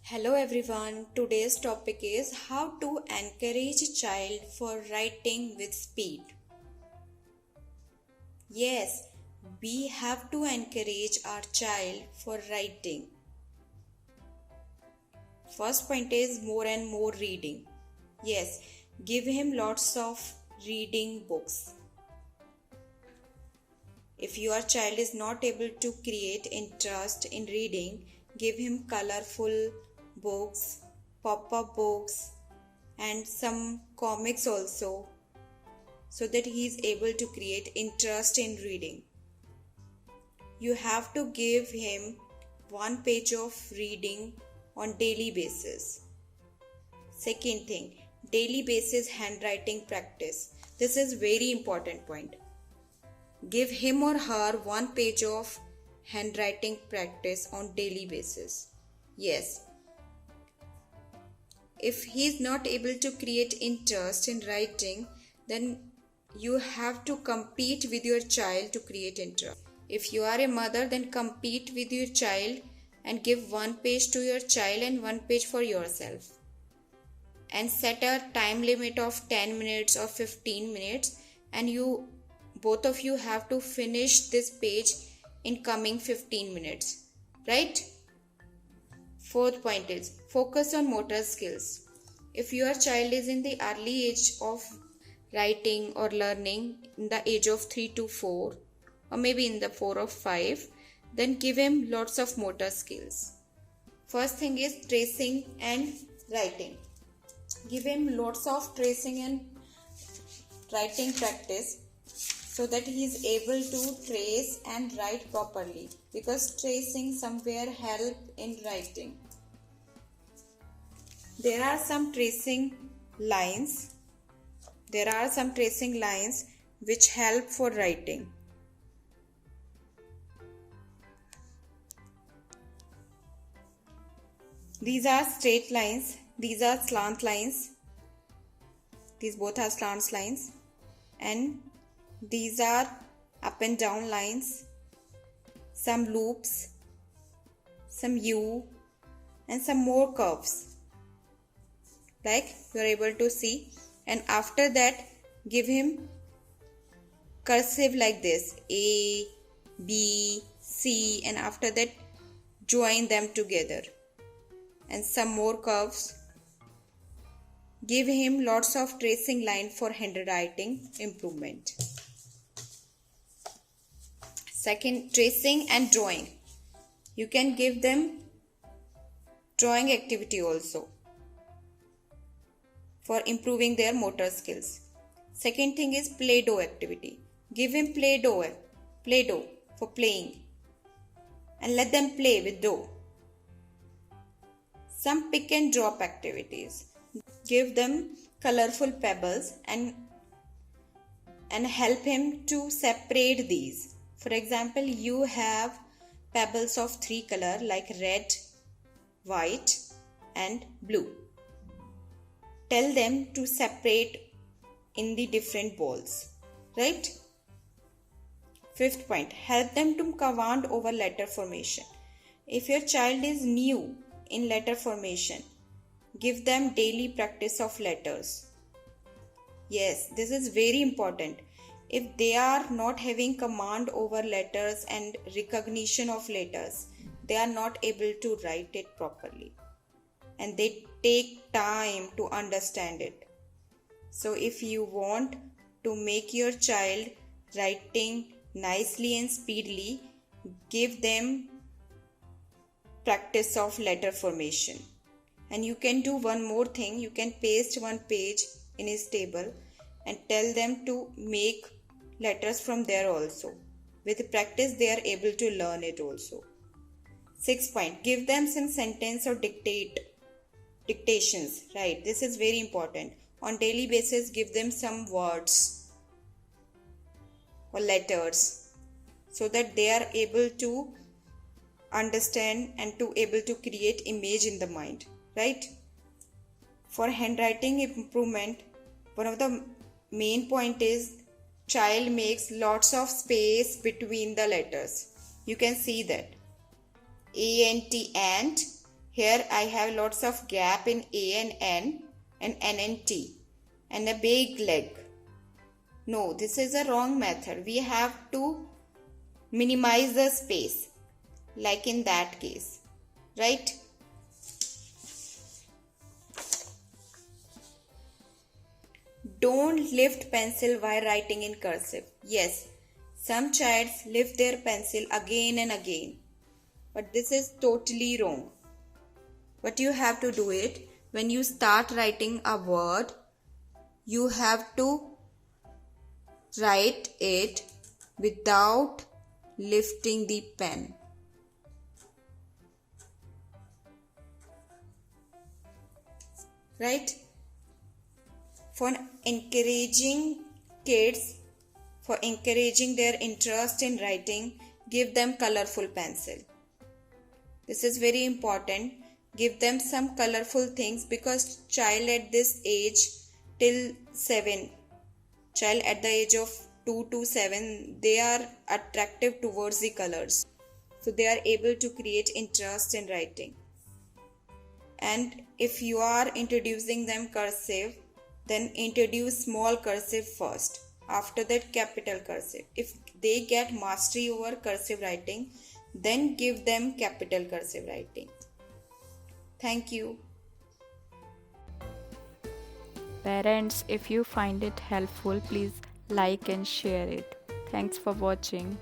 Hello everyone, today's topic is how to encourage a child for writing with speed. Yes, we have to encourage our child for writing. First point is more and more reading. Yes, give him lots of reading books. If your child is not able to create interest in reading, give him colorful books, pop-up books, and some comics also, so that he is able to create interest in reading. You have to give him 1 page of reading on daily basis. Second thing, daily basis handwriting practice. This is very important point. Give him or her 1 page of handwriting practice on daily basis. Yes. If he is not able to create interest in writing, then you have to compete with your child to create interest. If you are a mother, then compete with your child and give 1 page to your child and 1 page for yourself. And set a time limit of 10 minutes or 15 minutes, and both of you have to finish this page in coming 15 minutes, right? Fourth point is focus on motor skills. If your child is in the early age of writing or learning, in the age of 3 to 4, or maybe in the 4 or 5, then give him lots of motor skills. First thing is tracing and writing. Give him lots of tracing and writing practice, so that he is able to trace and write properly, because tracing somewhere help in writing. There are some tracing lines which help for writing. These are straight lines, these are slant lines, these both are slant lines, and these are up and down lines, some loops, some U, and some more curves, like you are able to see. And after that, give him cursive like this, A, B, C, and after that join them together, and some more curves. Give him lots of tracing line for handwriting improvement. Second, tracing and drawing. You can give them drawing activity also for improving their motor skills. Second thing is play-doh activity. Give him play-doh for playing, and let them play with dough. Some pick and drop activities. Give them colorful pebbles and help him to separate these. For example, you have pebbles of 3 colors like red, white, and blue. Tell them to separate in the different balls, right? Fifth point, help them to command over letter formation. If your child is new in letter formation, give them daily practice of letters. Yes, this is very important. If they are not having command over letters and recognition of letters, they are not able to write it properly, and they take time to understand it. So if you want to make your child writing nicely and speedily, give them practice of letter formation. And you can do one more thing. You can paste 1 page in his table and tell them to make letters from there also. With practice, they are able to learn it also. 6th point, give them some sentence or dictations, right? This is very important. On daily basis, give them some words or letters, so that they are able to understand and to able to create image in the mind, right? For handwriting improvement, one of the main point is child makes lots of space between the letters. You can see that. A and T, and Here I have lots of gap in A and N and N and T and a big leg. No, this is a wrong method. We have to minimize the space like in that case, right? Don't lift pencil while writing in cursive. Yes, some childs lift their pencil again and again, but this is totally wrong. What you have to do it, when you start writing a word, you have to write it without lifting the pen. Right? For encouraging kids, for encouraging their interest in writing, give them colorful pencil. This is very important. Give them some colorful things, because child at this age till 7, child at the age of 2 to 7, they are attractive towards the colors. So they are able to create interest in writing. And if you are introducing them cursive, then introduce small cursive first. After that, capital cursive. If they get mastery over cursive writing, then give them capital cursive writing. Thank you. Parents, if you find it helpful, please like and share it. Thanks for watching.